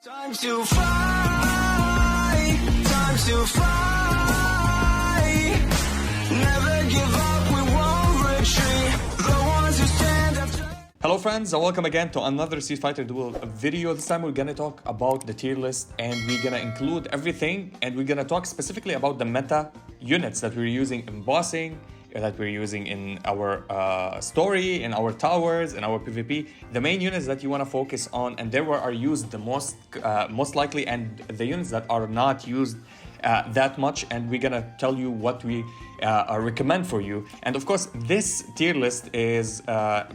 Time to fly, time to fly. Never give up, we won't retreat. The ones who stand up. Hello friends, and welcome again to another Fighter Duel video. This time we're gonna talk about the tier list, and we're gonna include everything, and we're gonna talk specifically about the meta units that we're using in bossing, that we're using in our story, in our towers, in our PvP, the main units that you want to focus on, and they are used the most likely, and the units that are not used that much, and we're gonna tell you what we recommend for you. And of course, this tier list is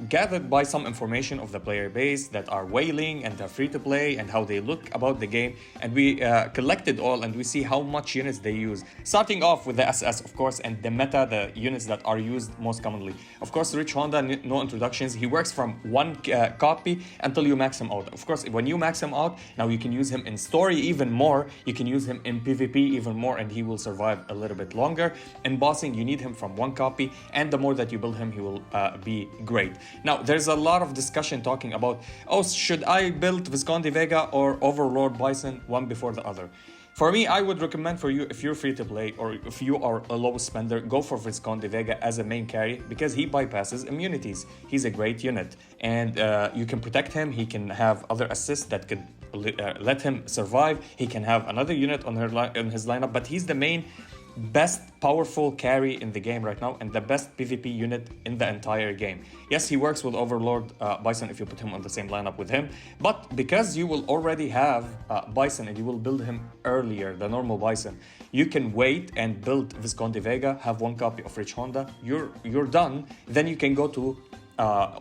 gathered by some information of the player base that are whaling and are free to play and how they look about the game, and we collected all, and we see how much units they use, starting off with the SS, of course, and the meta, the units that are used most commonly. Of course, Rich Honda, no introductions. He works from one copy until you max him out. Of course, when you max him out, now you can use him in story even more, you can use him in PvP even more, and he will survive a little bit longer. In bossing, you need him from one copy, and the more that you build him, he will be great. Now, there's a lot of discussion talking about, oh, should I build Visconti Vega or Overlord Bison one before the other? For me, I would recommend for you, if you're free to play or if you are a low spender, go for Visconti Vega as a main carry, because he bypasses immunities. He's a great unit, and you can protect him. He can have other assists that could let him survive. He can have another unit on his lineup, but he's the main best powerful carry in the game right now, and the best PvP unit in the entire game. Yes, he works with Overlord Bison if you put him on the same lineup with him, but because you will already have Bison and you will build him earlier, the normal Bison, you can wait and build Visconti Vega, have one copy of Rich Honda, you're done, then you can go to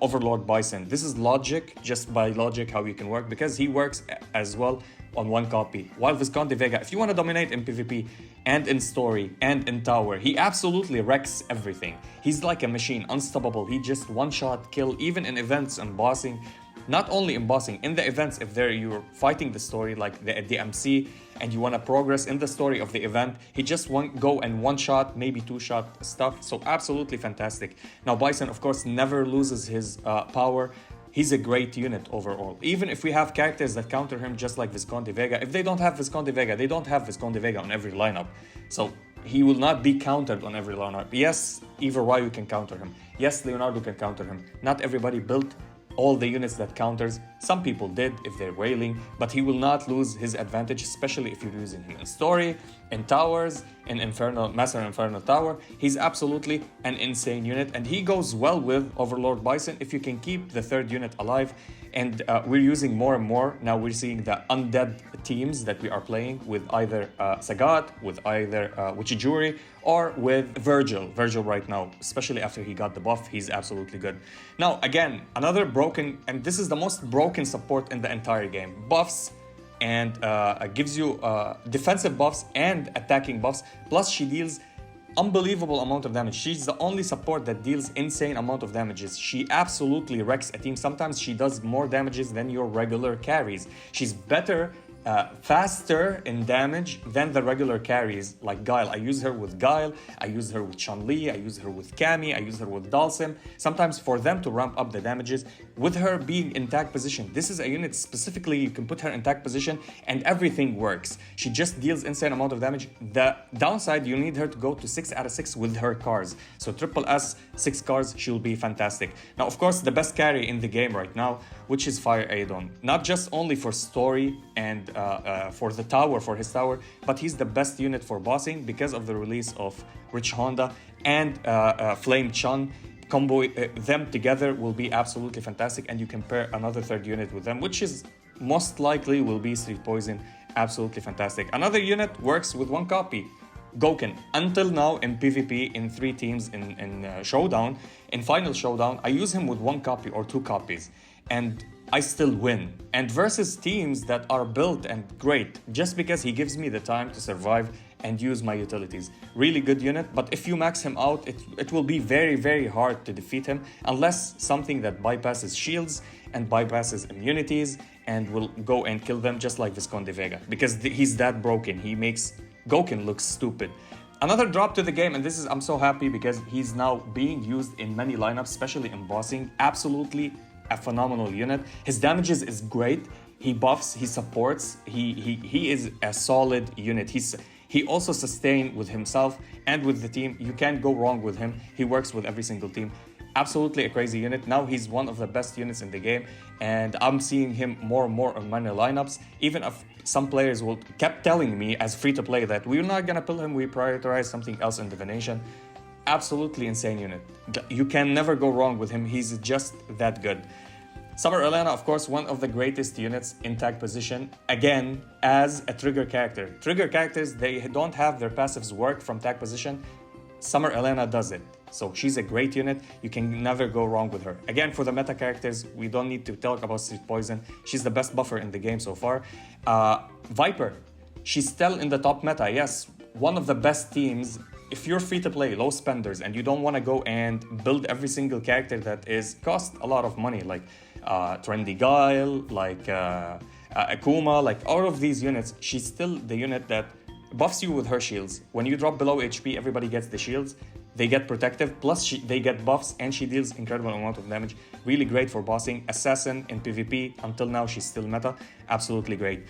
Overlord Bison. This is logic, just by logic how you can work, because he works as well on one copy. While Visconti Vega, if you want to dominate in PvP and in story and in tower, he absolutely wrecks everything. He's like a machine, unstoppable. He just one-shot kill, even in events and bossing. Not only in bossing, in the events, if you're fighting the story like the DMC and you want to progress in the story of the event, he just won't go and one-shot, maybe two-shot stuff. So absolutely fantastic. Now Bison, of course, never loses his power. He's a great unit overall. Even if we have characters that counter him, just like Visconti Vega, if they don't have Visconti Vega, they don't have Visconti Vega on every lineup. So he will not be countered on every lineup. Yes, Eva Ryu can counter him. Yes, Leonardo can counter him. Not everybody built all the units that counters. Some people did if they're whaling, but he will not lose his advantage, especially if you're using him in story, in towers, in Master Inferno Tower. He's absolutely an insane unit, and he goes well with Overlord Bison if you can keep the third unit alive. And we're using more and more. Now we're seeing the undead teams that we are playing with either Sagat, with either Wichijuri, or with Virgil. Virgil right now, especially after he got the buff, he's absolutely good. Now, again, another broken, and this is the most broken support in the entire game. Buffs, and gives you defensive buffs and attacking buffs, plus she deals unbelievable amount of damage. She's the only support that deals insane amount of damages. She absolutely wrecks a team. Sometimes she does more damages than your regular carries. She's better, faster in damage than the regular carries like Guile. I use her with Guile, I use her with Chun-Li, I use her with Cammy, I use her with Dalsim, sometimes for them to ramp up the damages. With her being in tag position, this is a unit specifically you can put her in tag position and everything works. She just deals insane amount of damage. The downside, you need her to go to 6 out of 6 with her cars. So triple S, 6 cars, she'll be fantastic. Now, of course, the best carry in the game right now, which is Fire Aedon. Not just only for story and for the tower, for his tower, but he's the best unit for bossing because of the release of Rich Honda and Flame Chun. Combo them together will be absolutely fantastic, and you can pair another third unit with them, which is most likely will be Street Poison. Absolutely fantastic. Another unit works with one copy, Gouken. Until now in PvP, in 3 teams, in Showdown, in Final Showdown, I use him with one copy or 2 copies, and I still win. And versus teams that are built and great, just because he gives me the time to survive and use my utilities. Really good unit, but if you max him out, it will be very, very hard to defeat him, unless something that bypasses shields and bypasses immunities and will go and kill them, just like Visconti Vega, because he's that broken. He makes Gouken look stupid. Another drop to the game, and this is, I'm so happy because he's now being used in many lineups, especially in bossing. Absolutely a phenomenal unit. His damages is great. He buffs, he supports, he is a solid unit. He also sustains with himself and with the team. You can't go wrong with him. He works with every single team. Absolutely a crazy unit. Now he's one of the best units in the game, and I'm seeing him more and more on many lineups. Even if some players kept telling me as free to play that we're not gonna pull him, we prioritize something else in divination. Absolutely insane unit. You can never go wrong with him. He's just that good. Summer Elena, of course, one of the greatest units in tag position, again, as a trigger character. Trigger characters, they don't have their passives work from tag position. Summer Elena does it. So she's a great unit. You can never go wrong with her. Again, for the meta characters, we don't need to talk about Street Poison. She's the best buffer in the game so far. Viper, she's still in the top meta. Yes, one of the best teams. If you're free to play, low spenders, and you don't want to go and build every single character that cost a lot of money, like Trendy Guile, like Akuma, like all of these units, she's still the unit that buffs you with her shields. When you drop below HP, everybody gets the shields. They get protective, plus they get buffs, and she deals incredible amount of damage. Really great for bossing. Assassin in PvP, until now she's still meta. Absolutely great.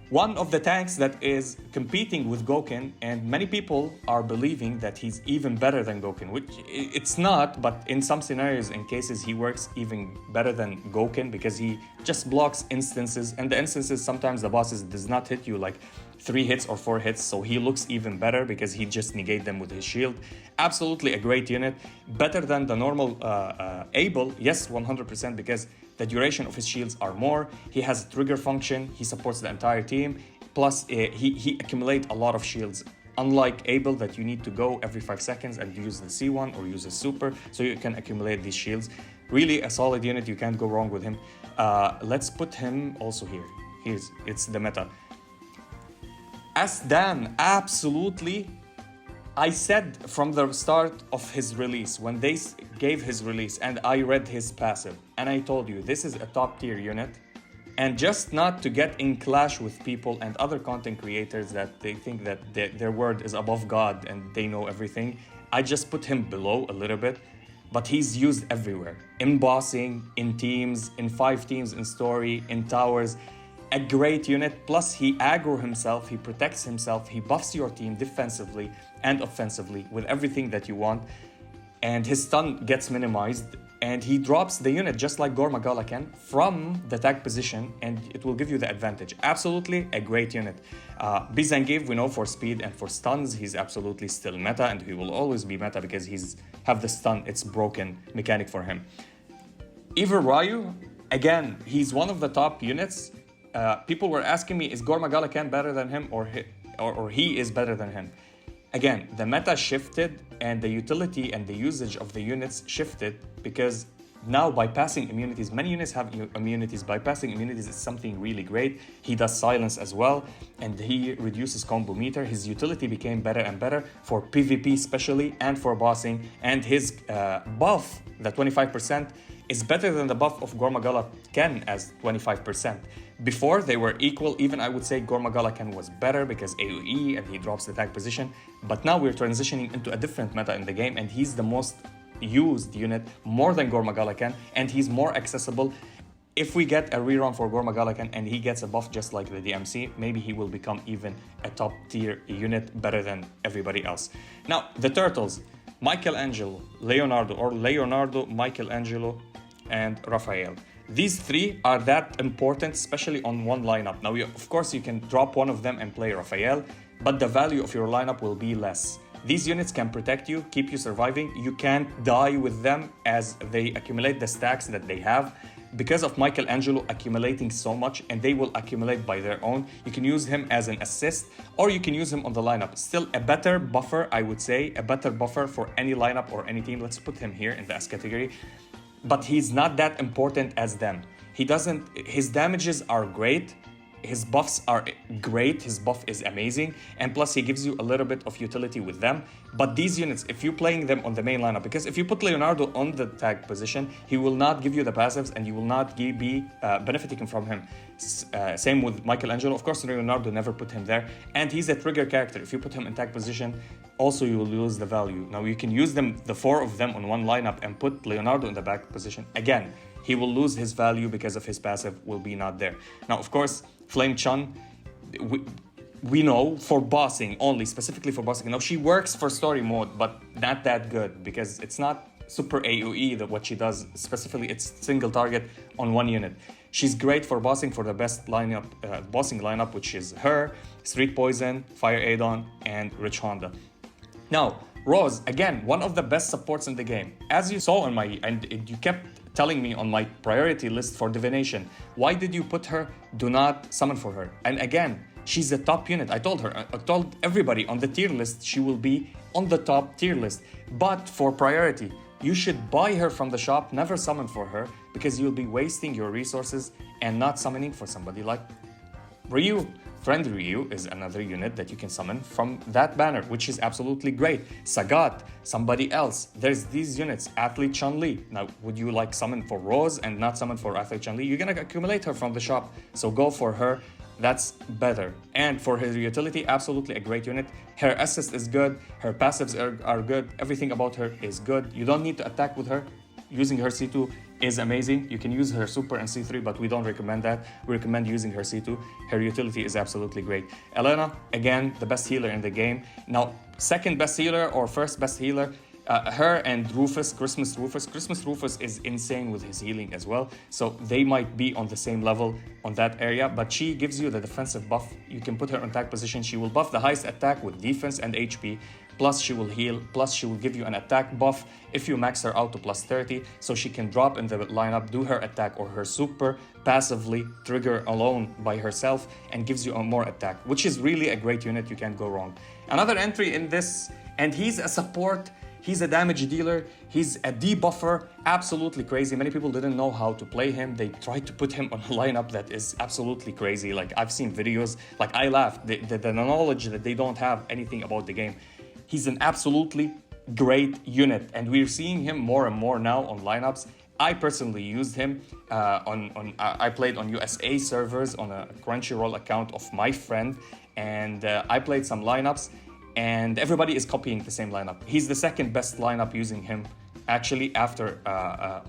One of the tanks that is competing with Gouken, and many people are believing that he's even better than Gouken, which it's not, but in some scenarios and cases he works even better than Gouken because he just blocks instances, and the instances sometimes the bosses does not hit you like 3 hits or 4 hits, so he looks even better because he just negate them with his shield. Absolutely a great unit, better than the normal Abel, yes, 100%, because the duration of his shields are more. He has a trigger function. He supports the entire team. Plus, he accumulates a lot of shields. Unlike Abel, that you need to go every 5 seconds and use the C1 or use a super, so you can accumulate these shields. Really a solid unit. You can't go wrong with him. Let's put him also here. It's the meta. Asdan, absolutely. I said from the start of his release, when they gave his release and I read his passive, and I told you this is a top tier unit, and just not to get in clash with people and other content creators that they think that their word is above God and they know everything, I just put him below a little bit, but he's used everywhere. In bossing, in teams, in 5 teams, in story, in towers. A great unit, plus he aggro himself, he protects himself, he buffs your team defensively and offensively with everything that you want, and his stun gets minimized, and he drops the unit just like Gore Magala can from the tag position, and it will give you the advantage. Absolutely a great unit. Bizangiv, we know for speed and for stuns, he's absolutely still meta, and he will always be meta because he's have the stun, it's broken mechanic for him. Ivor Ryu, again, he's one of the top units. People were asking me, is Gore Magala Khan better than him or he is better than him? Again, the meta shifted and the utility and the usage of the units shifted because now bypassing immunities, many units have immunities. Bypassing immunities is something really great. He does silence as well, and he reduces combo meter. His utility became better and better for PvP especially and for bossing, and his buff, the 25%, is better than the buff of Gore Magala Ken as 25%. Before, they were equal. Even I would say Gore Magala Ken was better because AoE and he drops the tag position. But now we're transitioning into a different meta in the game, and he's the most used unit, more than Gore Magala Ken, and he's more accessible. If we get a rerun for Gore Magala Ken and he gets a buff just like the DMC, maybe he will become even a top tier unit, better than everybody else. Now, the turtles, Michelangelo, Leonardo, Michelangelo, and Raphael. These 3 are that important, especially on one lineup. Now, of course, you can drop one of them and play Raphael, but the value of your lineup will be less. These units can protect you, keep you surviving. You can't die with them as they accumulate the stacks that they have. Because of Michelangelo accumulating so much, and they will accumulate by their own, you can use him as an assist, or you can use him on the lineup. Still a better buffer, I would say, a better buffer for any lineup or any team. Let's put him here in the S category. But he's not that important as them. His damages are great. His buffs are great. His buff is amazing. And plus he gives you a little bit of utility with them. But these units, if you're playing them on the main lineup, because if you put Leonardo on the tag position, he will not give you the passives and you will not be benefiting from him. Same with Michelangelo. Of course, Leonardo, never put him there. And he's a trigger character. If you put him in tag position, also you will lose the value. Now you can use them, the 4 of them on one lineup, and put Leonardo in the back position. Again, he will lose his value because of his passive will be not there. Now, of course, Flame Chun, we know for bossing only, specifically for bossing. Now, she works for story mode, but not that good because it's not super AoE that what she does. Specifically, it's single target on one unit. She's great for bossing for the best lineup, bossing lineup, which is her, Street Poison, Fire Adon, and Rich Honda. Now, Rose, again, one of the best supports in the game. As you saw on my, and you kept telling me on my priority list for divination, why did you put her? Do not summon for her. And again, she's a top unit. I told everybody on the tier list, she will be on the top tier list. But for priority, you should buy her from the shop, never summon for her, because you'll be wasting your resources and not summoning for somebody like Ryu. Friend Ryu is another unit that you can summon from that banner, which is absolutely great. Sagat, somebody else. There's these units, Athlete Chun-Li. Now, would you like summon for Rose and not summon for Athlete Chun-Li? You're gonna accumulate her from the shop, so go for her. That's better. And for her utility, absolutely a great unit. Her assist is good, her passives are good, everything about her is good. You don't need to attack with her. Using her C2 is amazing. You can use her super and C3, but we don't recommend that. We recommend using her C2. Her utility is absolutely great. Elena, again, the best healer in the game. Now, second best healer or first best healer, her and Rufus, Christmas Rufus. Christmas Rufus is insane with his healing as well. So they might be on the same level on that area, but she gives you the defensive buff. You can put her on attack position. She will buff the highest attack with defense and HP. Plus she will heal, plus she will give you an attack buff if you max her out to plus 30, so she can drop in the lineup, do her attack or her super, passively trigger alone by herself, and gives you a more attack, which is really a great unit. You can't go wrong. Another entry in this, and he's a support, he's a damage dealer, he's a debuffer, absolutely crazy. Many people didn't know how to play him. They tried to put him on a lineup that is absolutely crazy. Like, I've seen videos, like I laughed, the knowledge that they don't have anything about the game. He's an absolutely great unit, and we're seeing him more and more now on lineups. I personally used him I played on USA servers on a Crunchyroll account of my friend, and I played some lineups, and everybody is copying the same lineup. He's the second best lineup using him, actually, after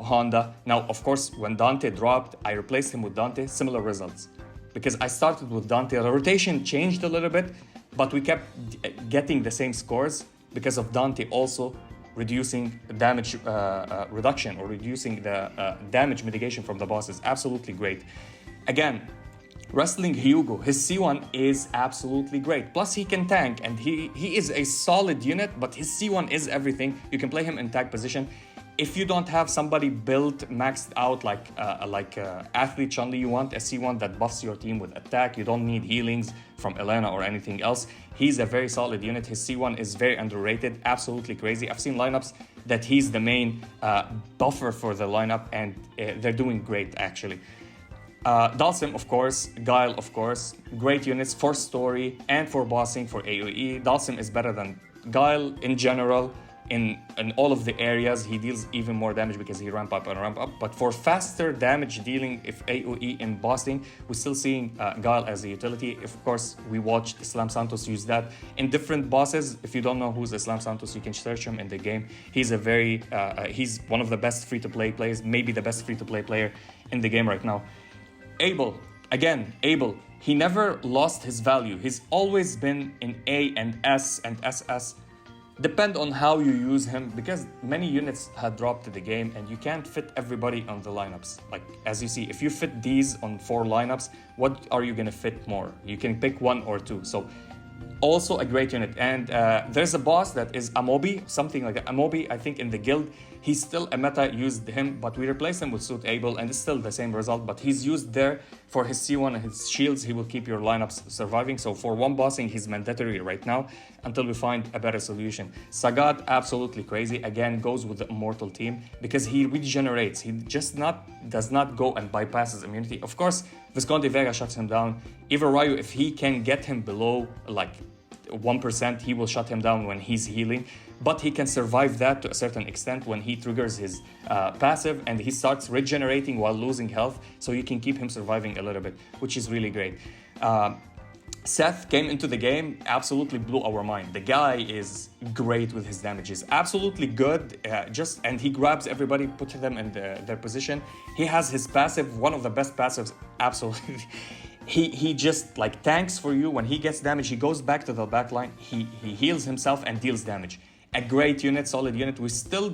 Honda. Now, of course, when Dante dropped, I replaced him with Dante, similar results. Because I started with Dante, the rotation changed a little bit, but we kept getting the same scores because of Dante also reducing damage reduction or reducing the damage mitigation from the bosses. Absolutely great. Again, wrestling Hyugo, his C1 is absolutely great. Plus he can tank, and he is a solid unit, but his C1 is everything. You can play him in tag position. If you don't have somebody built, maxed out like Athlete Chun-Li, you want a C1 that buffs your team with attack. You don't need healings from Elena or anything else. He's a very solid unit. His C1 is very underrated, absolutely crazy. I've seen lineups that he's the main buffer for the lineup, and they're doing great, actually. Dalsim, of course, Guile, of course, great units for story and for bossing, for AoE. Dalsim is better than Guile in general. In all of the areas, he deals even more damage because he ramp up and ramp up. But for faster damage dealing, if AoE in bossing, we're still seeing Guile as a utility. Of course, we watched Islam Santos use that in different bosses. If you don't know who's Islam Santos, you can search him in the game. He's he's one of the best free-to-play players, maybe the best free-to-play player in the game right now. Abel, again, Abel, he never lost his value. He's always been in A and S and SS. Depend on how you use him, because many units had dropped to the game and you can't fit everybody on the lineups. Like, as you see, if you fit these on 4 lineups, what are you gonna fit more? You can pick 1 or 2. So also a great unit. And there's a boss that is Amobi, something like that. Amobi, I think in the guild, he's still a meta used him, but we replaced him with Suit Abel, and it's still the same result, but he's used there for his C1 and his shields. He will keep your lineups surviving. So for one bossing, he's mandatory right now until we find a better solution. Sagat, absolutely crazy. Again, goes with the Immortal team because he regenerates. He just does not go and bypasses immunity. Of course, Visconti Vega shuts him down. Even Ryu, if he can get him below like 1%, he will shut him down when he's healing, but he can survive that to a certain extent when he triggers his passive and he starts regenerating while losing health, so you can keep him surviving a little bit, which is really great. Seth came into the game, absolutely blew our mind. The guy is great with his damages, absolutely good. And he grabs everybody, puts them in their position. He has his passive, one of the best passives, absolutely. He just like tanks for you. When he gets damage, he goes back to the back line. He heals himself and deals damage. A great unit, solid unit. We still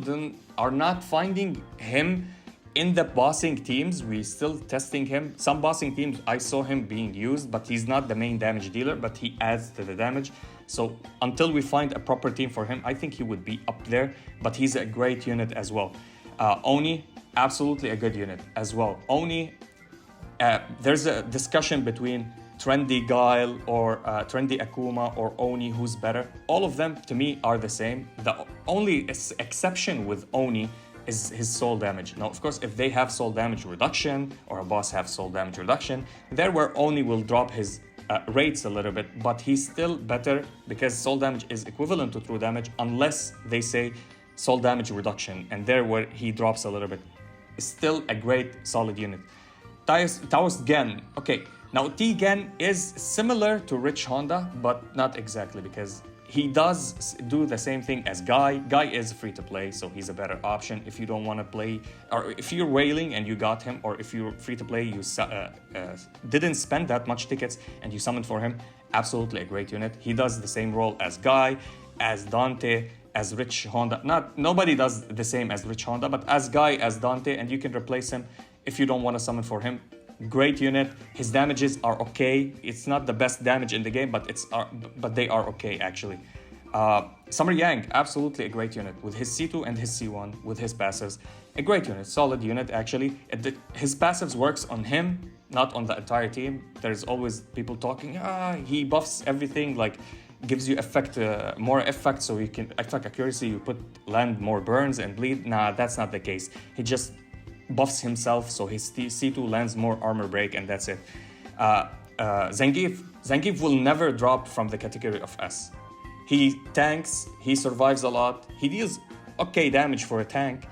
are not finding him in the bossing teams. We still testing him. Some bossing teams, I saw him being used, but he's not the main damage dealer, but he adds to the damage. So until we find a proper team for him, I think he would be up there, but he's a great unit as well. Oni, absolutely a good unit as well. Oni, there's a discussion between trendy Guile or trendy Akuma or Oni, who's better. All of them to me are the same. The only exception with Oni is his soul damage. Now, of course, if they have soul damage reduction or a boss have soul damage reduction, there where Oni will drop his rates a little bit, but he's still better because soul damage is equivalent to true damage unless they say soul damage reduction, and there where he drops a little bit. Still a great solid unit. Taos Gen. Okay, now T-Gen is similar to Rich Honda, but not exactly, because he does do the same thing as Guy. Guy is free to play, so he's a better option if you don't want to play, or if you're wailing and you got him, or if you're free to play, you didn't spend that much tickets and you summoned for him. Absolutely a great unit. He does the same role as Guy, as Dante, as Rich Honda. Nobody does the same as Rich Honda, but as Guy, as Dante, and you can replace him if you don't want to summon for him. Great unit. His damages are okay. It's not the best damage in the game, but they are okay actually. Summer Yang, absolutely a great unit with his C2 and his C1 with his passives. A great unit, solid unit actually. His passives works on him, not on the entire team. There's always people talking, he buffs everything, like gives you more effect, so you can attack accuracy, you land more burns and bleed. Nah, that's not the case. He just buffs himself, so his C2 lands more armor break, and that's it. Zangief will never drop from the category of S. He tanks, he survives a lot, he deals okay damage for a tank,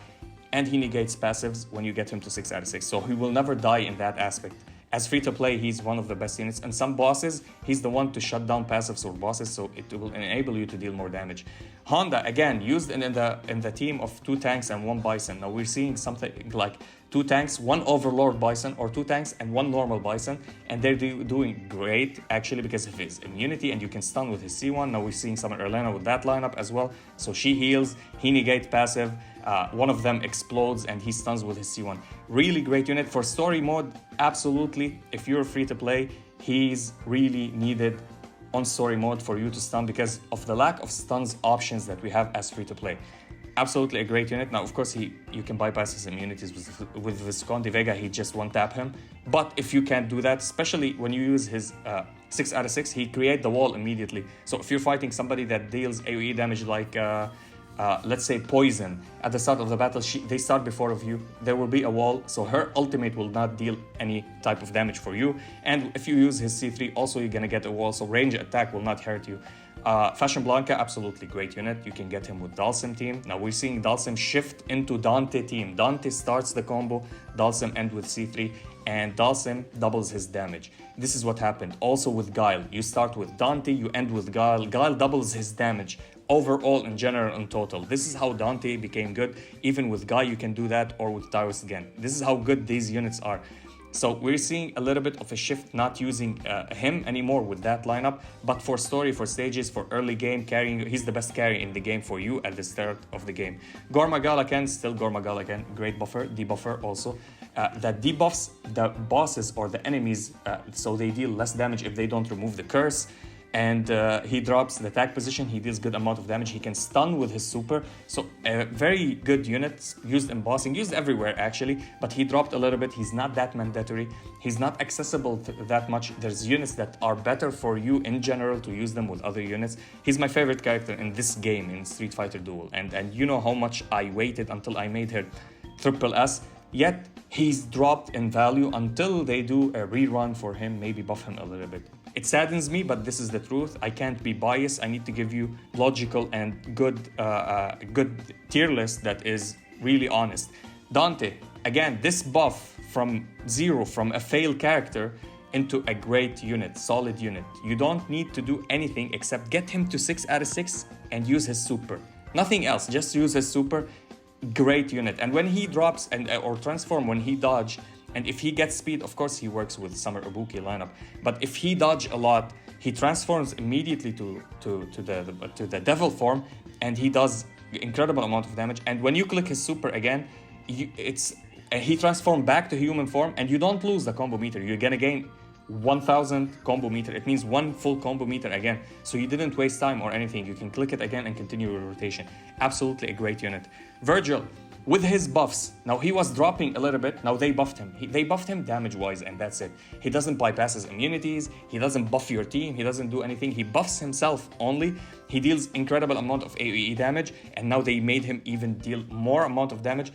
and he negates passives when you get him to 6 out of 6. So he will never die in that aspect. As free to play, he's one of the best units. And some bosses, he's the one to shut down passives or bosses, so it will enable you to deal more damage. Honda, again, used in the team of 2 tanks and 1 Bison. Now we're seeing something like 2 tanks, 1 Overlord Bison, or 2 tanks and 1 normal Bison. And they're doing great, actually, because of his immunity, and you can stun with his C1. Now we're seeing Summer Erlena with that lineup as well. So she heals, he negates passive. One of them explodes and he stuns with his C1. Really great unit. For story mode, absolutely, if you're free to play, he's really needed on story mode for you to stun because of the lack of stuns options that we have as free to play. Absolutely a great unit. Now, of course, you can bypass his immunities with Visconti Vega. He just one tap him. But if you can't do that, especially when you use his 6 out of 6, he creates the wall immediately. So if you're fighting somebody that deals AoE damage like let's say Poison, at the start of the battle, they start before of you, there will be a wall, so her ultimate will not deal any type of damage for you. And if you use his C3, also you're gonna get a wall, so range attack will not hurt you. Fashion Blanca, absolutely great unit. You can get him with Dalsim team. Now we're seeing Dalsim shift into Dante team. Dante starts the combo, Dalsim end with C3, and Dalsim doubles his damage. This is what happened also with Guile. You start with Dante, you end with Guile. Guile doubles his damage overall, in general, in total. This is how Dante became good. Even with Guy, you can do that, or with Tyrus again. This is how good these units are. So we're seeing a little bit of a shift, not using him anymore with that lineup, but for story, for stages, for early game carrying, he's the best carry in the game for you at the start of the game. Gormagalakan, still Gormagalakan, great buffer, debuffer also. That debuffs the bosses or the enemies, so they deal less damage if they don't remove the curse. And he drops the attack position, he deals good amount of damage, he can stun with his super. So very good units, used in bossing, used everywhere actually, but he dropped a little bit. He's not that mandatory, he's not accessible that much. There's units that are better for you in general to use them with other units. He's my favorite character in this game, in Street Fighter Duel, and you know how much I waited until I made her triple S, yet he's dropped in value until they do a rerun for him, maybe buff him a little bit. It saddens me, but this is the truth. I can't be biased. I need to give you logical and good tier list that is really honest. Dante, again, this buff from zero, from a failed character, into a great unit, solid unit. You don't need to do anything except get him to 6 out of 6 and use his super. Nothing else, just use his super. Great unit. And when he drops or transform, when he dodge, and if he gets speed, of course he works with Summer Ibuki lineup. But if he dodge a lot, he transforms immediately to the devil form, and he does incredible amount of damage. And when you click his super again, he transforms back to human form, and you don't lose the combo meter. You're gonna gain 1000 combo meter. It means one full combo meter again. So you didn't waste time or anything. You can click it again and continue your rotation. Absolutely a great unit. Virgil, with his buffs, now he was dropping a little bit, now they buffed him. They buffed him damage-wise, and that's it. He doesn't bypass his immunities, he doesn't buff your team, he doesn't do anything. He buffs himself only. He deals incredible amount of AoE damage, and now they made him even deal more amount of damage.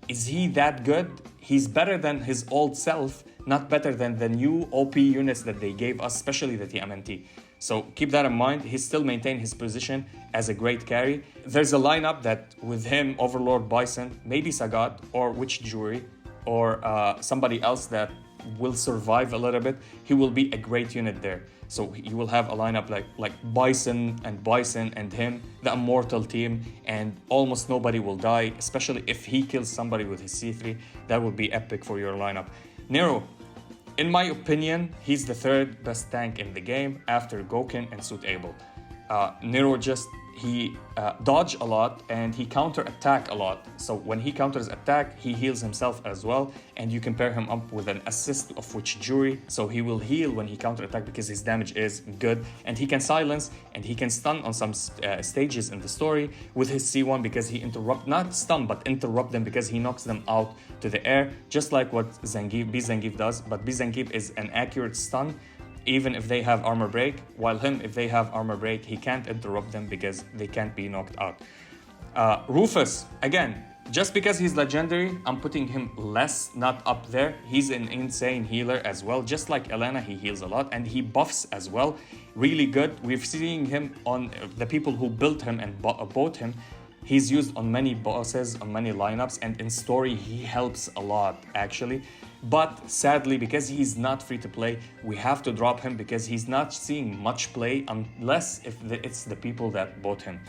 Is he that good? He's better than his old self, not better than the new OP units that they gave us, especially the TMNT. So keep that in mind. He still maintained his position as a great carry. There's a lineup that with him, Overlord Bison, maybe Sagat or Witch Jury, or somebody else that will survive a little bit, he will be a great unit there. So you will have a lineup like Bison and him, the immortal team, and almost nobody will die, especially if he kills somebody with his C3. That would be epic for your lineup. Nero, in my opinion, he's the third best tank in the game after Gouken and Suitable. Nero he dodge a lot and he counter attack a lot. So when he counters attack, he heals himself as well. And you can pair him up with an assist of Witch Jury. So he will heal when he counter attack because his damage is good. And he can silence and he can stun on some stages in the story with his C1 because he not stun, but interrupt them because he knocks them out to the air. Just like what B-Zangief does. But B-Zangief is an accurate stun, even if they have armor break, while if they have armor break, he can't interrupt them because they can't be knocked out. Rufus, again, just because he's legendary, I'm putting him less, not up there. He's an insane healer as well. Just like Elena, he heals a lot and he buffs as well. Really good. We've seen him on the people who built him and bought him. He's used on many bosses, on many lineups, and in story, he helps a lot, actually. But sadly, because he's not free to play, we have to drop him because he's not seeing much play unless it's the people that bought him.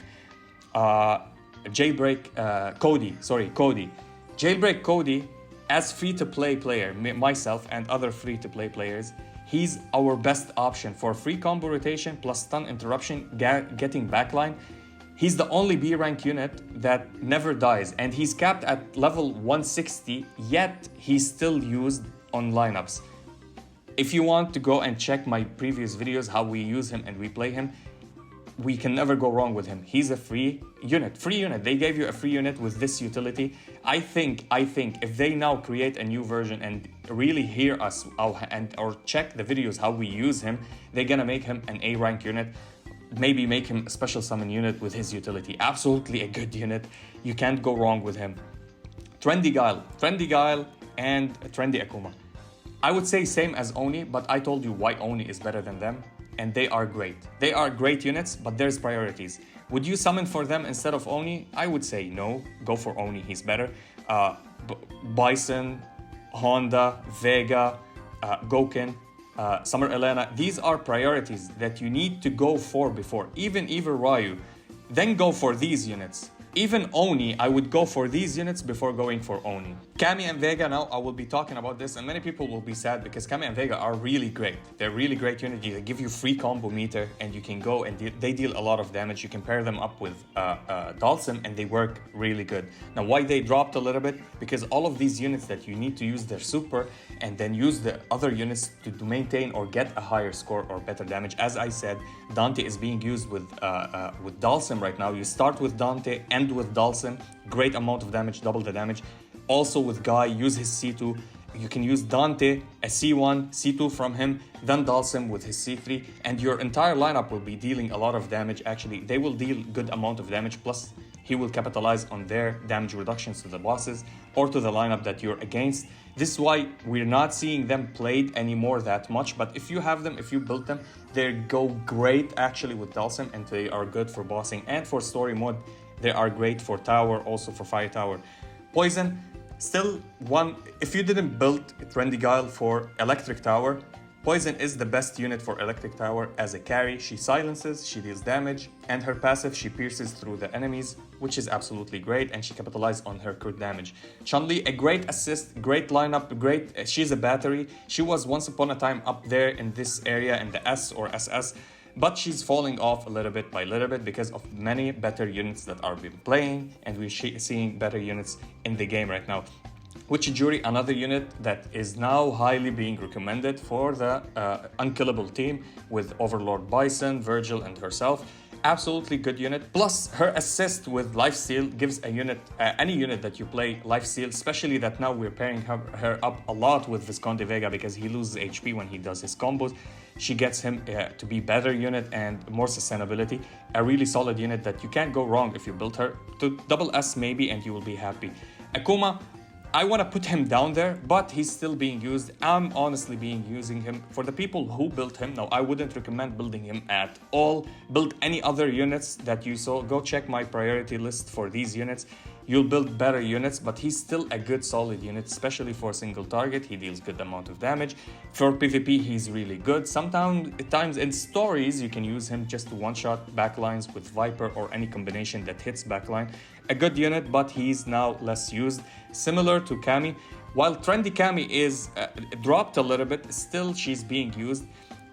Cody. Jailbreak Cody, as free-to-play player, myself and other free-to-play players, he's our best option for free combo rotation plus stun interruption, getting backline. He's the only B rank unit that never dies, and he's capped at level 160, yet he's still used on lineups. If you want to go and check my previous videos, how we use him and we play him, we can never go wrong with him. He's a free unit. They gave you a free unit with this utility. I think if they now create a new version and really hear us or check the videos how we use him, they're gonna make him an A rank unit. Maybe make him a special summon unit with his utility. Absolutely a good unit. You can't go wrong with him. Trendy Guile and Trendy Akuma. I would say same as Oni, but I told you why Oni is better than them, and they are great. They are great units, but there's priorities. Would you summon for them instead of Oni? I would say no. Go for Oni, he's better. Bison, Honda, Vega, Gouken, Summer Elena, these are priorities that you need to go for before. Even Ryu, then go for these units. Even Oni, I would go for these units before going for Oni. Kami and Vega, now I will be talking about this, and many people will be sad because Kami and Vega are really great. They're really great units. They give you free combo meter, and you can go and they deal a lot of damage. You can pair them up with Dalsim, and they work really good. Now, why they dropped a little bit? Because all of these units that you need to use their super and then use the other units to maintain or get a higher score or better damage. As I said, Dante is being used with Dalsim right now. You start with Dante, end with Dalsim, great amount of damage, double the damage. Also with Guy, use his C2. You can use Dante, a C1, C2 from him, then Dalsim with his C3, and your entire lineup will be dealing a lot of damage. Actually, they will deal good amount of damage, plus he will capitalize on their damage reductions to the bosses or to the lineup that you're against. This is why we're not seeing them played anymore that much, but if you have them, if you build them, they go great actually with Dalsim, and they are good for bossing and for story mode. They are great for tower, also for fire tower. Poison, still one, if you didn't build Trendy Guile for electric tower, Poison is the best unit for Electric Tower as a carry. She silences, she deals damage, and her passive, she pierces through the enemies, which is absolutely great, and she capitalizes on her crit damage. Chun-Li, a great assist, great lineup, great, she's a battery. She was once upon a time up there in this area in the S or SS, but she's falling off a little bit by little bit because of many better units that are being playing, and we're seeing better units in the game right now. Witchy, another unit that is now highly being recommended for the unkillable team with Overlord Bison, Virgil, and herself. Absolutely good unit. Plus, her assist with Lifesteal gives a unit, any unit that you play Lifesteal, especially that now we're pairing her up a lot with Visconde Vega because he loses HP when he does his combos. She gets him to be better unit and more sustainability. A really solid unit that you can't go wrong if you build her to double S maybe and you will be happy. Akuma, I want to put him down there, but he's still being used. I'm honestly using him for the people who built him. Now, I wouldn't recommend building him at all. Build any other units that you saw. Go check my priority list for these units. You'll build better units, but he's still a good solid unit, especially for a single target. He deals good amount of damage. For PvP, he's really good. Sometimes in stories, you can use him just to one-shot backlines with Viper or any combination that hits backline. A good unit, but he's now less used. Similar to Cammy. While trendy Cammy is dropped a little bit, still she's being used.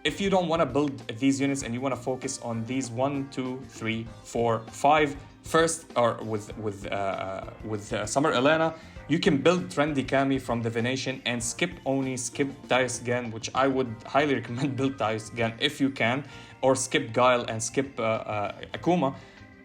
If you don't want to build these units and you want to focus on these 1, 2, 3, 4, 5 first, or with Summer Elena, you can build trendy Cammy from Divination and skip Oni, skip Darius Gan, which I would highly recommend build Darius Gan if you can, or skip Guile and skip Akuma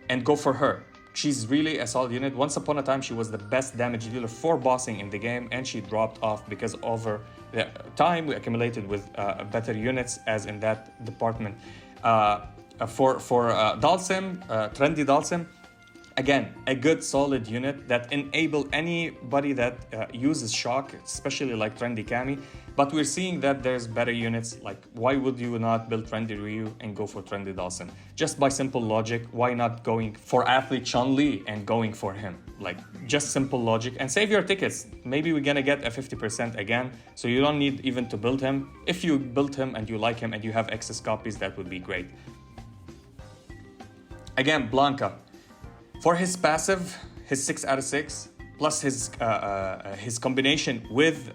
and go for her. She's really a solid unit. Once upon a time, she was the best damage dealer for bossing in the game, and she dropped off because over the time we accumulated with better units as in that department. For Dalsim, trendy Dalsim, again, a good solid unit that enable anybody that uses shock, especially like trendy Cammy. But we're seeing that there's better units. Like, why would you not build trendy Ryu and go for trendy Dawson? Just by simple logic, why not going for athlete Chun-Li and going for him? Like, just simple logic, and save your tickets. Maybe we're gonna get a 50% again, so you don't need even to build him. If you build him and you like him and you have excess copies, that would be great. Again, Blanca. For his passive, his 6 out of 6, plus his combination with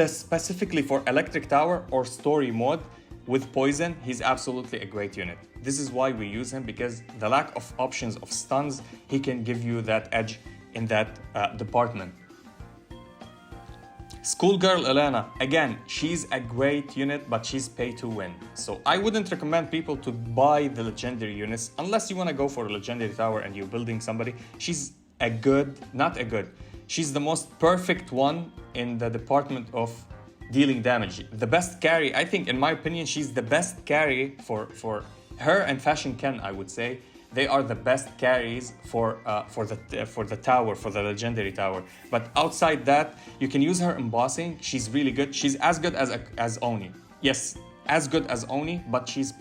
specifically for Electric Tower or Story mode with Poison, he's absolutely a great unit. This is why we use him, because the lack of options of stuns, he can give you that edge in that department. Schoolgirl Elena, again, she's a great unit, but she's pay to win. So I wouldn't recommend people to buy the legendary units unless you want to go for a legendary tower and you're building somebody. She's she's the most perfect one in the department of dealing damage. The best carry, I think, in my opinion, she's the best carry for her and Fashion Ken, I would say. They are the best carries for the tower, for the legendary tower. But outside that, you can use her embossing. She's really good. She's as good as Oni. Yes, as good as Oni, but she's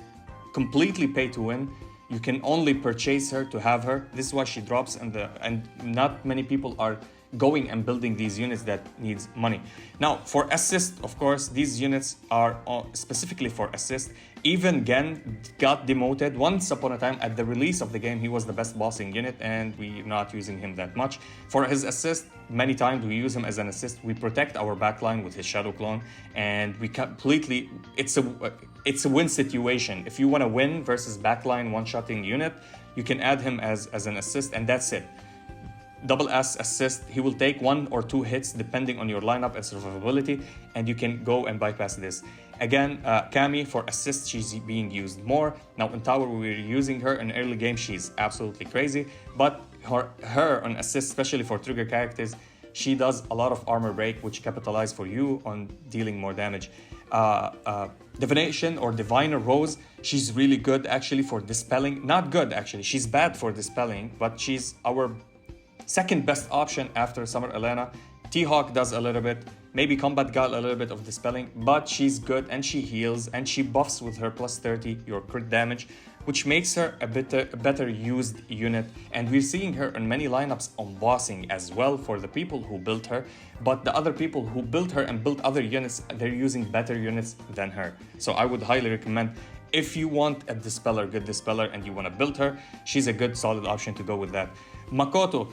completely pay to win. You can only purchase her to have her. This is why she drops, and not many people are going and building these units that needs money. Now, for assist, of course, these units are specifically for assist. Even Gen got demoted once upon a time at the release of the game. He was the best bossing unit, and we're not using him that much. For his assist, many times we use him as an assist. We protect our backline with his Shadow Clone, and we completely, it's a win situation. If you want to win versus backline one-shotting unit, you can add him as an assist, and that's it. Double S assist, he will take 1 or 2 hits depending on your lineup and survivability, and you can go and bypass this. Again, Cammy for assist, she's being used more. Now in tower, we're using her in early game, she's absolutely crazy, but her on assist, especially for trigger characters, she does a lot of armor break, which capitalize for you on dealing more damage. Divination or Diviner Rose, she's really good actually for dispelling. Not good actually, she's bad for dispelling, but she's our second best option after Summer Elena. T-Hawk does a little bit. Maybe Combat got a little bit of dispelling, but she's good and she heals and she buffs with her plus 30 your crit damage, which makes her a better used unit. And we're seeing her in many lineups on bossing as well for the people who built her. But the other people who built her and built other units, they're using better units than her. So I would highly recommend, if you want a dispeller, good dispeller, and you want to build her, she's a good solid option to go with that. Makoto,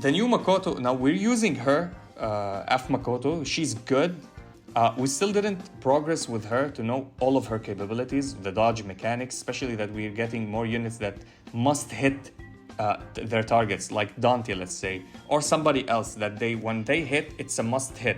the new Makoto, now we're using her, F Makoto, she's good. We still didn't progress with her to know all of her capabilities, the dodge mechanics, especially that we're getting more units that must hit their targets, like Dante, let's say, or somebody else that when they hit, it's a must hit.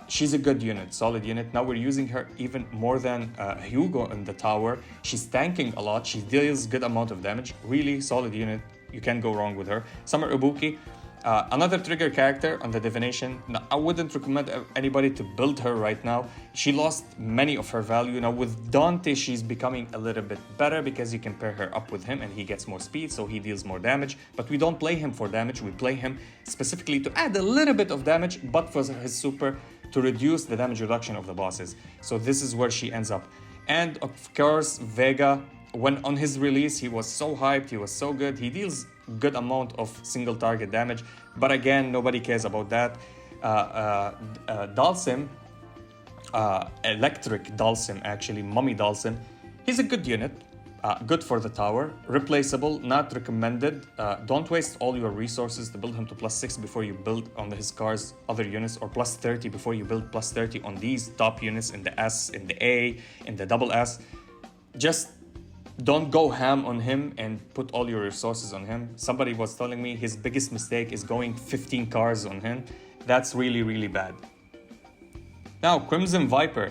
She's a good unit, solid unit. Now we're using her even more than Hugo in the tower. She's tanking a lot. She deals good amount of damage. Really solid unit. You can't go wrong with her. Summer Ibuki, another trigger character on the divination. Now, I wouldn't recommend anybody to build her right now. She lost many of her value. Now with Dante, she's becoming a little bit better because you can pair her up with him and he gets more speed, so he deals more damage. But we don't play him for damage. We play him specifically to add a little bit of damage, but for his super to reduce the damage reduction of the bosses. So this is where she ends up. And of course, Vega, when on his release, he was so hyped, he was so good. He deals good amount of single target damage, but again, nobody cares about that. Dalsim, Electric Dalsim, actually, Mummy Dalsim, he's a good unit, good for the tower, replaceable, not recommended. Don't waste all your resources to build him to +6 before you build on his car's other units, or +30 before you build +30 on these top units in the S, in the A, in the double S. Just don't go ham on him and put all your resources on him. Somebody was telling me his biggest mistake is going 15 cars on him. That's really, really bad. Now, Crimson Viper.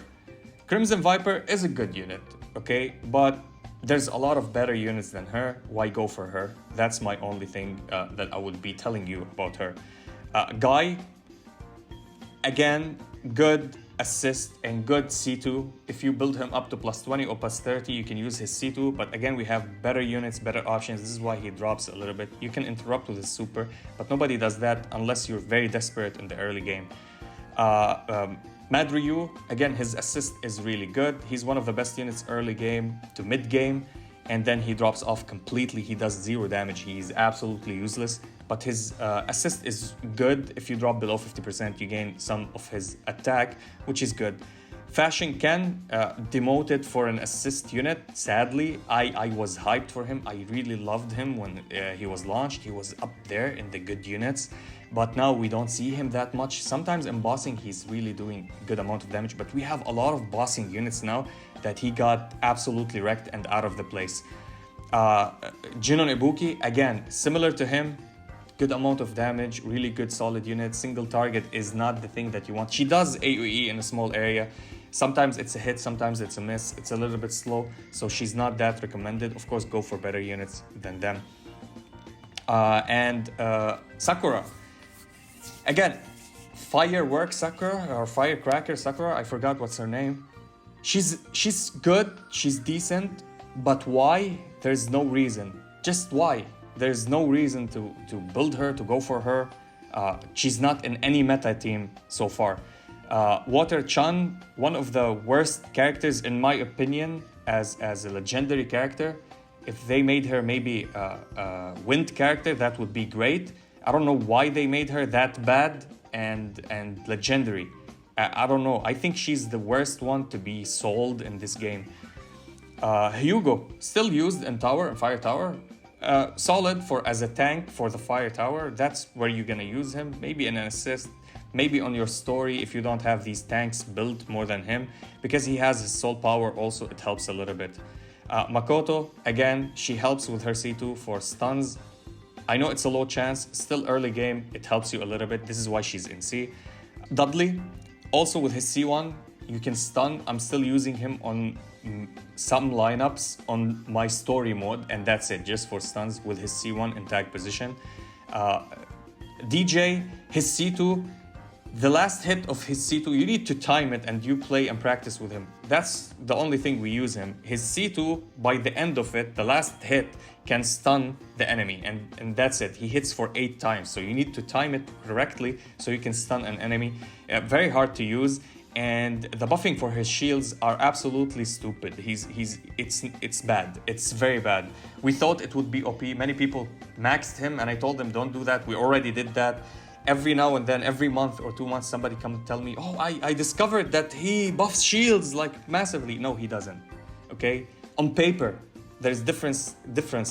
Crimson Viper is a good unit, okay? But there's a lot of better units than her. Why go for her? That's my only thing that I would be telling you about her. Guy, again, good assist and good C2. If you build him up to +20 or +30, you can use his C2, but again, we have better units, better options. This is why he drops a little bit. You can interrupt with his super, but nobody does that unless you're very desperate in the early game. Mad Ryu, again, his assist is really good. He's one of the best units early game to mid game, and then he drops off completely. He does 0 damage. He's absolutely useless, but his assist is good. If you drop below 50%, you gain some of his attack, which is good. Fashion Ken, demoted for an assist unit. Sadly, I was hyped for him. I really loved him when he was launched. He was up there in the good units, but now we don't see him that much. Sometimes in bossing, he's really doing good amount of damage, but we have a lot of bossing units now that he got absolutely wrecked and out of the place. Jinon Ibuki, again, similar to him, good amount of damage, really good solid unit. Single target is not the thing that you want. She does AoE in a small area. Sometimes it's a hit, sometimes it's a miss. It's a little bit slow, so she's not that recommended. Of course, go for better units than them. Sakura. Again, Firework Sakura or Firecracker Sakura, I forgot what's her name. She's good, she's decent, but why? There's no reason. Just why? There's no reason to build her, to go for her. She's not in any meta team so far. Water Chan, one of the worst characters in my opinion as a legendary character. If they made her maybe a wind character, that would be great. I don't know why they made her that bad and legendary. I don't know. I think she's the worst one to be sold in this game. Hugo, still used in tower and fire tower. Solid for as a tank for the fire tower. That's where you're gonna use him. Maybe in an assist, maybe on your story if you don't have these tanks built more than him, because he has his soul power also, it helps a little bit. Makoto, again, she helps with her C2 for stuns. I know it's a low chance, still early game, it helps you a little bit. This is why she's in C. Dudley, also with his C1, you can stun. I'm still using him on some lineups on my story mode, and that's it, just for stuns with his C1 in tag position. DJ, his C2, The last hit of his C2, you need to time it and you play and practice with him. That's the only thing we use him. His C2, by the end of it, the last hit can stun the enemy, and that's it. He hits for 8 times, so you need to time it correctly so you can stun an enemy. Very hard to use, and the buffing for his shields are absolutely stupid. It's bad. It's very bad. We thought it would be OP. Many people maxed him, and I told them don't do that. We already did that. Every now and then, every month or 2 months, somebody come and tell me, oh, I discovered that he buffs shields like massively. No, he doesn't. Okay? On paper, there's difference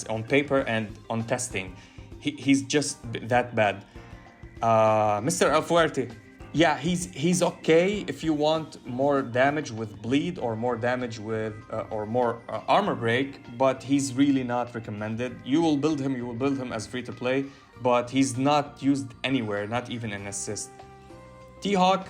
on paper and on testing. He's just that bad. Mr. El Fuerte, yeah, he's okay if you want more damage with bleed or more damage with or more armor break, but he's really not recommended. You will build him as free to play, but he's not used anywhere, not even in assist. T-Hawk,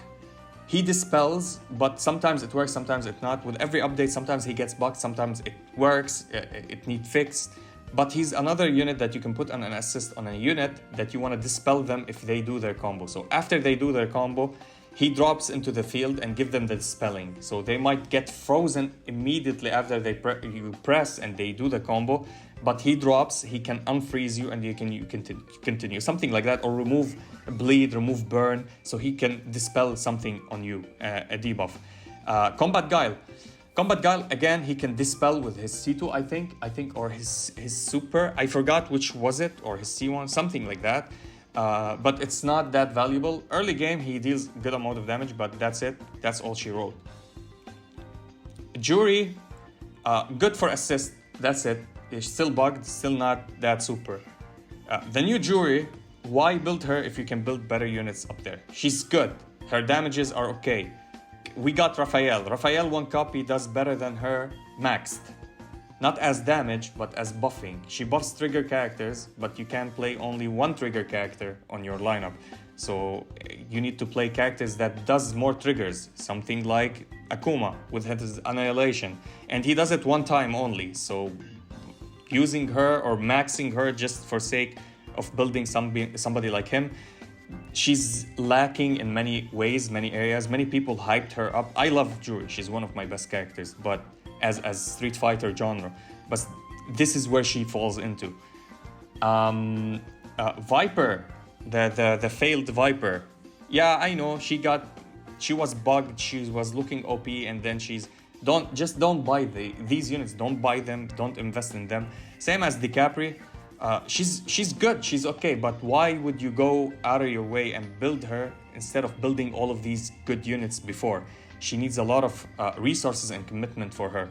he dispels, but sometimes it works, sometimes it not. With every update, sometimes he gets bugged, sometimes it works, it needs fixed. But he's another unit that you can put on an assist on a unit that you want to dispel them if they do their combo. So after they do their combo, he drops into the field and give them the dispelling. So they might get frozen immediately after you press and they do the combo, but he drops, he can unfreeze you and you can continue. Something like that, or remove bleed, remove burn, so he can dispel something on you, a debuff. Combat Guile, again, he can dispel with his C2, I think, or his super. I forgot which was it, or his C1, something like that. But it's not that valuable. Early game, he deals good amount of damage, but that's it. That's all she wrote. Jury, good for assist. That's it. It's still bugged, still not that super. The new Jury, why build her if you can build better units up there? She's good. Her damages are okay. We got Raphael. Raphael, one copy, does better than her maxed. Not as damage, but as buffing. She buffs trigger characters, but you can play only one trigger character on your lineup. So you need to play characters that does more triggers. Something like Akuma with his Annihilation. And he does it one time only. So using her or maxing her just for sake of building somebody like him, she's lacking in many ways, many areas. Many people hyped her up. I love Jury. She's one of my best characters, but as Street Fighter genre. But this is where she falls into. Viper, the failed Viper. Yeah, I know. She was bugged. She was looking OP, and then don't buy these units. Don't buy them. Don't invest in them. Same as DiCapri. She's good, she's okay, but why would you go out of your way and build her instead of building all of these good units before? She needs a lot of resources and commitment for her.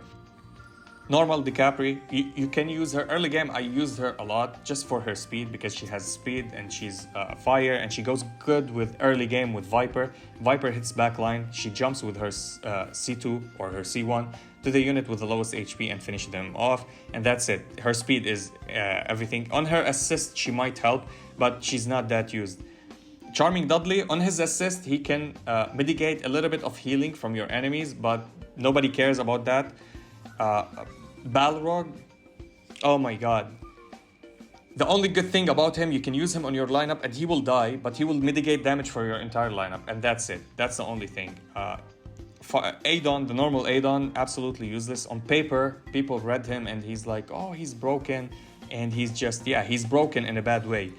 Normal DiCapri, you can use her. Early game, I used her a lot just for her speed, because she has speed and she's fire, and she goes good with early game with Viper. Viper hits backline, she jumps with her C2 or her C1 to the unit with the lowest HP and finish them off, and that's it. Her speed is everything. On her assist, she might help, but she's not that used. Charming Dudley, on his assist, he can mitigate a little bit of healing from your enemies, but nobody cares about that. Balrog, oh my god. The only good thing about him, you can use him on your lineup and he will die, but he will mitigate damage for your entire lineup, and that's it. That's the only thing. For Adon, the normal Adon, absolutely useless. On paper, people read him and he's like, oh, he's broken. And he's just, yeah, he's broken in a bad way.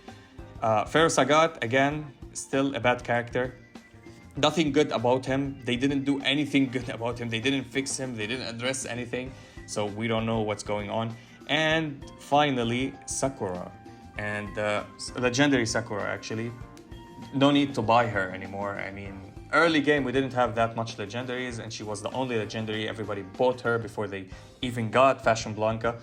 Pharaoh Sagat, again, still a bad character. Nothing good about him. They didn't do anything good about him. They didn't fix him. They didn't address anything. So we don't know what's going on. And finally, Sakura. And legendary Sakura, actually. No need to buy her anymore. I mean, early game, we didn't have that much legendaries, and she was the only legendary. Everybody bought her before they even got Fashion Blanca.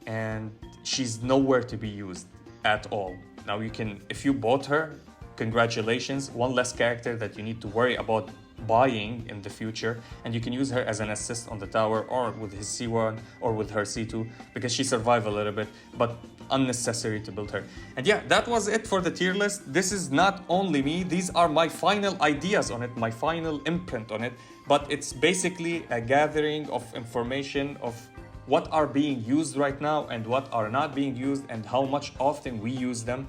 And she's nowhere to be used at all. Now you can, if you bought her, congratulations, one less character that you need to worry about buying in the future, and you can use her as an assist on the tower or with his C1 or with her C2, because she survived a little bit, but unnecessary to build her. And yeah, that was it for the tier list. This is not only me, these are my final ideas on it, my final imprint on it, but it's basically a gathering of information of what are being used right now and what are not being used and how much often we use them.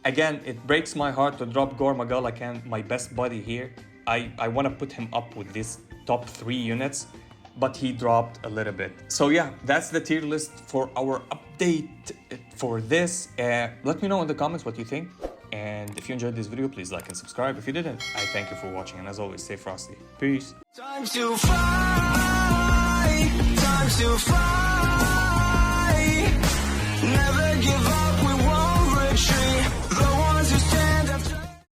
Again, it breaks my heart to drop Gore Magala, my best buddy here. I want to put him up with these top 3 units, but he dropped a little bit. So yeah, that's the tier list for our update for this. Let me know in the comments what you think. And if you enjoyed this video, please like and subscribe. If you didn't, I thank you for watching. And as always, stay frosty. Peace. Time to fight.